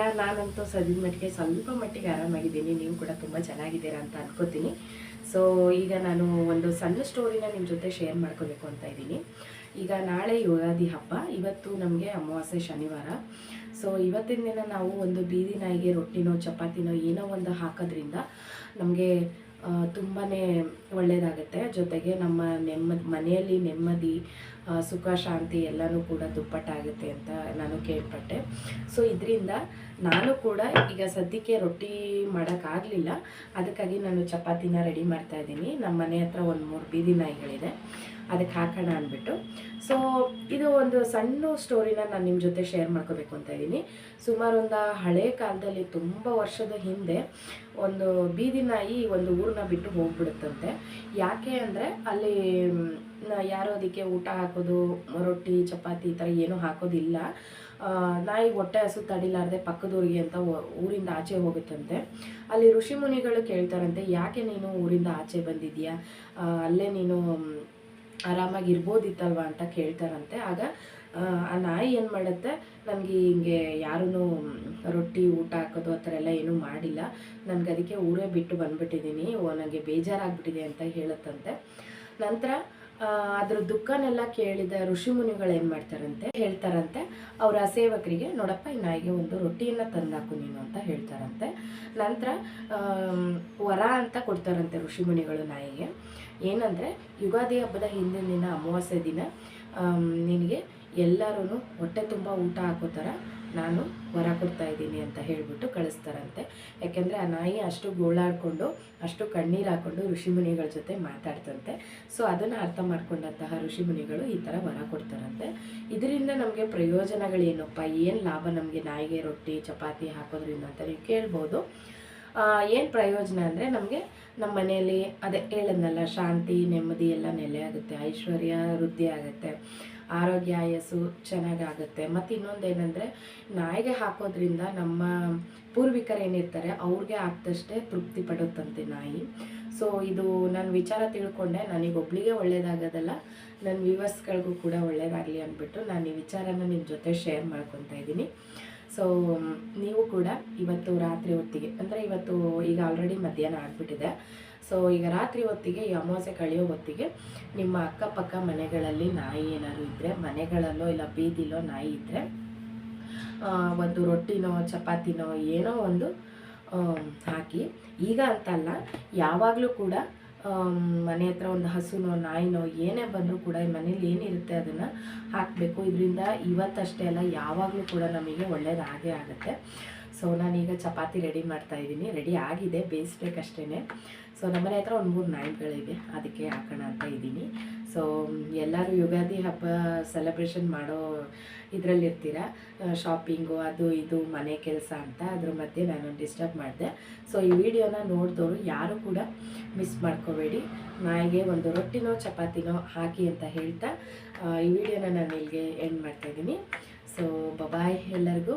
ಹೇಗಿದ್ದೀರಾ? ನಾನಂತೂ ಸದ್ಯದ ಮಟ್ಟಿಗೆ ಸ್ವಲ್ಪ ಮಟ್ಟಿಗೆ ಆರಾಮಾಗಿದ್ದೀನಿ. ನೀವು ಕೂಡ ತುಂಬ ಚೆನ್ನಾಗಿದ್ದೀರಾ ಅಂತ ಅನ್ಕೋತೀನಿ. ಸೊ ಈಗ ನಾನು ಒಂದು ಸಣ್ಣ ಸ್ಟೋರಿನ ನಿಮ್ಮ ಜೊತೆ ಶೇರ್ ಮಾಡ್ಕೋಬೇಕು ಅಂತ ಇದ್ದೀನಿ. ಈಗ ನಾಳೆ ಯುಗಾದಿ ಹಬ್ಬ, ಇವತ್ತು ನಮಗೆ ಅಮಾವಾಸ್ಯೆ ಶನಿವಾರ. ಸೊ ಇವತ್ತಿನ ದಿನ ನಾವು ಒಂದು ಬೀದಿ ನಾಯಿಗೆ ರೊಟ್ಟಿನೋ ಚಪಾತಿನೋ ಏನೋ ಒಂದು ಹಾಕೋದ್ರಿಂದ ನಮಗೆ ತುಂಬಾ ಒಳ್ಳೆಯದಾಗುತ್ತೆ. ಜೊತೆಗೆ ನಮ್ಮ ಮನೆಯಲ್ಲಿ ನೆಮ್ಮದಿ, ಸುಖ, ಶಾಂತಿ ಎಲ್ಲನೂ ಕೂಡ ದುಪ್ಪಟ್ಟಾಗುತ್ತೆ ಅಂತ ನಾನು ಕೇಳ್ಪಟ್ಟೆ. ಸೊ ಇದರಿಂದ ನಾನು ಕೂಡ ಈಗ ಸದ್ಯಕ್ಕೆ ರೊಟ್ಟಿ ಮಾಡೋಕ್ಕಾಗಲಿಲ್ಲ, ಅದಕ್ಕಾಗಿ ನಾನು ಚಪಾತಿನ ರೆಡಿ ಮಾಡ್ತಾಯಿದ್ದೀನಿ. ನಮ್ಮ ಮನೆ ಹತ್ರ ಒಂದು 3 ಬೀದಿ ನಾಯಿಗಳಿದೆ, ಅದಕ್ಕೆ ಹಾಕೋಣ ಅಂದ್ಬಿಟ್ಟು. ಸೊ ಇದು ಒಂದು ಸಣ್ಣ ಸ್ಟೋರಿನ ನಾನು ನಿಮ್ಮ ಜೊತೆ ಶೇರ್ ಮಾಡ್ಕೋಬೇಕು ಅಂತ ಇದ್ದೀನಿ. ಸುಮಾರು ಒಂದು ಹಳೆ ಕಾಲದಲ್ಲಿ, ತುಂಬ ವರ್ಷದ ಹಿಂದೆ, ಒಂದು ಬೀದಿ ನಾಯಿ ಒಂದು ಊರನ್ನ ಬಿಟ್ಟು ಹೋಗ್ಬಿಡುತ್ತಂತೆ. ಯಾಕೆ ಅಂದರೆ ಅಲ್ಲಿ ಯಾರೋ ಅದಕ್ಕೆ ಊಟ ಹಾಕೋದು, ರೊಟ್ಟಿ ಚಪಾತಿ ಈ ಥರ ಏನೂ ಹಾಕೋದಿಲ್ಲ. ನಾಯಿ ಹೊಟ್ಟೆ ಹಸು ತಡಿಲಾರ್ದೆ ಪಕ್ಕದೂರಿಗೆ ಅಂತ ಊರಿಂದ ಆಚೆ ಹೋಗುತ್ತಂತೆ. ಅಲ್ಲಿ ಋಷಿ ಮುನಿಗಳು ಕೇಳ್ತಾರಂತೆ, ಯಾಕೆ ನೀನು ಊರಿಂದ ಆಚೆ ಬಂದಿದ್ಯಾ, ಅಲ್ಲೇ ನೀನು ಆರಾಮಾಗಿರ್ಬೋದಿತ್ತಲ್ವ ಅಂತ ಕೇಳ್ತಾರಂತೆ. ಆಗ ಆ ನಾಯಿ ಏನು ಮಾಡುತ್ತೆ, ನನಗೆ ಹಿಂಗೆ ಯಾರೂ ರೊಟ್ಟಿ ಊಟ ಹಾಕೋದು ಆ ಥರ ಎಲ್ಲ ಏನೂ ಮಾಡಿಲ್ಲ, ನನಗೆ ಅದಕ್ಕೆ ಊರೇ ಬಿಟ್ಟು ಬಂದುಬಿಟ್ಟಿದ್ದೀನಿ, ನನಗೆ ಬೇಜಾರಾಗ್ಬಿಟ್ಟಿದೆ ಅಂತ ಹೇಳುತ್ತಂತೆ. ನಂತರ ಅದ್ರ ದುಃಖನೆಲ್ಲ ಕೇಳಿದ ಋಷಿ ಮುನಿಗಳು ಏನು ಹೇಳ್ತಾರಂತೆ ಅವರ ಸೇವಕರಿಗೆ, ನೋಡಪ್ಪ ಈ ನಾಯಿಗೆ ಒಂದು ರೊಟ್ಟಿಯನ್ನು ತಂದಾಕು ನೀನು ಅಂತ ಹೇಳ್ತಾರಂತೆ. ನಂತರ ವರ ಅಂತ ಕೊಡ್ತಾರಂತೆ ಋಷಿ ಮುನಿಗಳು ನಾಯಿಗೆ. ಏನಂದರೆ, ಯುಗಾದಿ ಹಬ್ಬದ ಹಿಂದಿನ ದಿನ ಅಮಾವಾಸ್ಯೆ ದಿನ ನಿನಗೆ ಎಲ್ಲರೂ ಹೊಟ್ಟೆ ತುಂಬ ಊಟ ಹಾಕೋ ಥರ ನಾನು ವರ ಕೊಡ್ತಾ ಇದ್ದೀನಿ ಅಂತ ಹೇಳಿಬಿಟ್ಟು ಕಳಿಸ್ತಾರಂತೆ. ಯಾಕೆಂದರೆ ಆ ನಾಯಿ ಅಷ್ಟು ಗೋಳಾಡಿಕೊಂಡು, ಅಷ್ಟು ಕಣ್ಣೀರು ಹಾಕ್ಕೊಂಡು ಋಷಿಮುನಿಗಳ ಜೊತೆ ಮಾತಾಡ್ತಂತೆ. ಸೊ ಅದನ್ನು ಅರ್ಥ ಮಾಡ್ಕೊಂಡಂತಹ ಋಷಿಮುನಿಗಳು ಈ ಥರ ವರ ಕೊಡ್ತಾರಂತೆ. ಇದರಿಂದ ನಮಗೆ ಪ್ರಯೋಜನಗಳೇನಪ್ಪ, ಏನು ಲಾಭ ನಮಗೆ ನಾಯಿಗೆ ರೊಟ್ಟಿ ಚಪಾತಿ ಹಾಕೋದ್ರಿಂದ ಅಂತ ನೀವು ಕೇಳ್ಬೋದು. ಏನು ಪ್ರಯೋಜನ ಅಂದರೆ, ನಮಗೆ ನಮ್ಮ ಮನೆಯಲ್ಲಿ ಅದೇ ಹೇಳದ್ನಲ್ಲ, ಶಾಂತಿ ನೆಮ್ಮದಿ ಎಲ್ಲ ನೆಲೆ ಆಗುತ್ತೆ, ಐಶ್ವರ್ಯ ವೃದ್ಧಿ ಆಗುತ್ತೆ, ಆರೋಗ್ಯ ಆಯಸ್ಸು ಚೆನ್ನಾಗಾಗುತ್ತೆ. ಮತ್ತು ಇನ್ನೊಂದೇನೆಂದರೆ, ನಾಯಿಗೆ ಹಾಕೋದ್ರಿಂದ ನಮ್ಮ ಪೂರ್ವಿಕರು ಏನಿರ್ತಾರೆ ಅವ್ರಿಗೆ ಆಗ್ತಷ್ಟೇ ತೃಪ್ತಿ ಪಡುತ್ತಂತೆ ನಾಯಿ. ಸೊ ಇದು ನಾನು ವಿಚಾರ ತಿಳ್ಕೊಂಡೆ, ನನಗೊಬ್ಳಿಗೆ ಒಳ್ಳೆಯದಾಗೋದಲ್ಲ, ನನ್ನ ವ್ಯೂವರ್ಸ್ಗಳಿಗೂ ಕೂಡ ಒಳ್ಳೆಯದಾಗಲಿ ಅಂದ್ಬಿಟ್ಟು ನಾನು ಈ ವಿಚಾರನ ನಿಮ್ಮ ಜೊತೆ ಶೇರ್ ಮಾಡ್ಕೊತಾ ಇದ್ದೀನಿ. ಸೊ ನೀವು ಕೂಡ ಇವತ್ತು ರಾತ್ರಿ ಹೊತ್ತಿಗೆ, ಅಂದರೆ ಇವತ್ತು ಈಗ ಆಲ್ರೆಡಿ ಮಧ್ಯಾಹ್ನ ಆಗಿಬಿಟ್ಟಿದೆ, ಸೊ ಈಗ ರಾತ್ರಿ ಹೊತ್ತಿಗೆ, ಈ ಅಮಾವಾಸ್ಯೆ ಕಳೆಯೋ ಹೊತ್ತಿಗೆ ನಿಮ್ಮ ಅಕ್ಕಪಕ್ಕ ಮನೆಗಳಲ್ಲಿ ನಾಯಿ ಏನಾದ್ರು ಇದ್ದರೆ, ಮನೆಗಳಲ್ಲೋ ಇಲ್ಲ ಬೀದಿಲೋ ನಾಯಿ ಇದ್ದರೆ, ಒಂದು ರೊಟ್ಟಿನೋ ಚಪಾತಿನೋ ಏನೋ ಒಂದು ಹಾಕಿ. ಈಗ ಅಂತಲ್ಲ, ಯಾವಾಗಲೂ ಕೂಡ ಮನೆ ಹತ್ರ ಒಂದು ಹಸುನೋ ನಾಯಿನೋ ಏನೇ ಬಂದರೂ ಕೂಡ ಈ ಮನೇಲಿ ಏನಿರುತ್ತೆ ಅದನ್ನು ಹಾಕಬೇಕು. ಇದರಿಂದ ಇವತ್ತಷ್ಟೇ ಅಲ್ಲ, ಯಾವಾಗಲೂ ಕೂಡ ನಮಗೆ ಒಳ್ಳೆಯದಾಗೇ ಆಗುತ್ತೆ. ಸೊ ನಾನೀಗ ಚಪಾತಿ ರೆಡಿ ಮಾಡ್ತಾಯಿದ್ದೀನಿ, ರೆಡಿ ಆಗಿದೆ, ಬೇಯಿಸ್ಬೇಕಷ್ಟೇ. ಸೊ ನಮ್ಮನೆ ಹತ್ರ ಒಂದು 3 ನಾಯಿಗಳಿವೆ, ಅದಕ್ಕೆ ಹಾಕೋಣ ಅಂತ ಇದ್ದೀನಿ. ಸೊ ಎಲ್ಲರೂ ಯುಗಾದಿ ಹಬ್ಬ ಸೆಲೆಬ್ರೇಷನ್ ಮಾಡೋ ಇದರಲ್ಲಿರ್ತೀರ, ಶಾಪಿಂಗು ಅದು ಇದು ಮನೆ ಕೆಲಸ ಅಂತ, ಅದ್ರ ಮಧ್ಯೆ ನಾನು ಡಿಸ್ಟರ್ಬ್ ಮಾಡಿದೆ. ಸೊ ಈ ವಿಡಿಯೋನ ನೋಡಿದವರು ಯಾರು ಕೂಡ ಮಿಸ್ ಮಾಡ್ಕೋಬೇಡಿ. ನಾಯಿಗೆ ಒಂದು ರೊಟ್ಟಿನೋ ಚಪಾತಿನೋ ಹಾಕಿ ಅಂತ ಹೇಳ್ತಾ ಈ ವಿಡಿಯೋನ ನಾನು ಇಲ್ಲಿಗೆ ಎಂಡ್ ಮಾಡ್ತಾಯಿದ್ದೀನಿ. ಸೊ ಬಾಯ್ ಎಲ್ಲರಿಗೂ.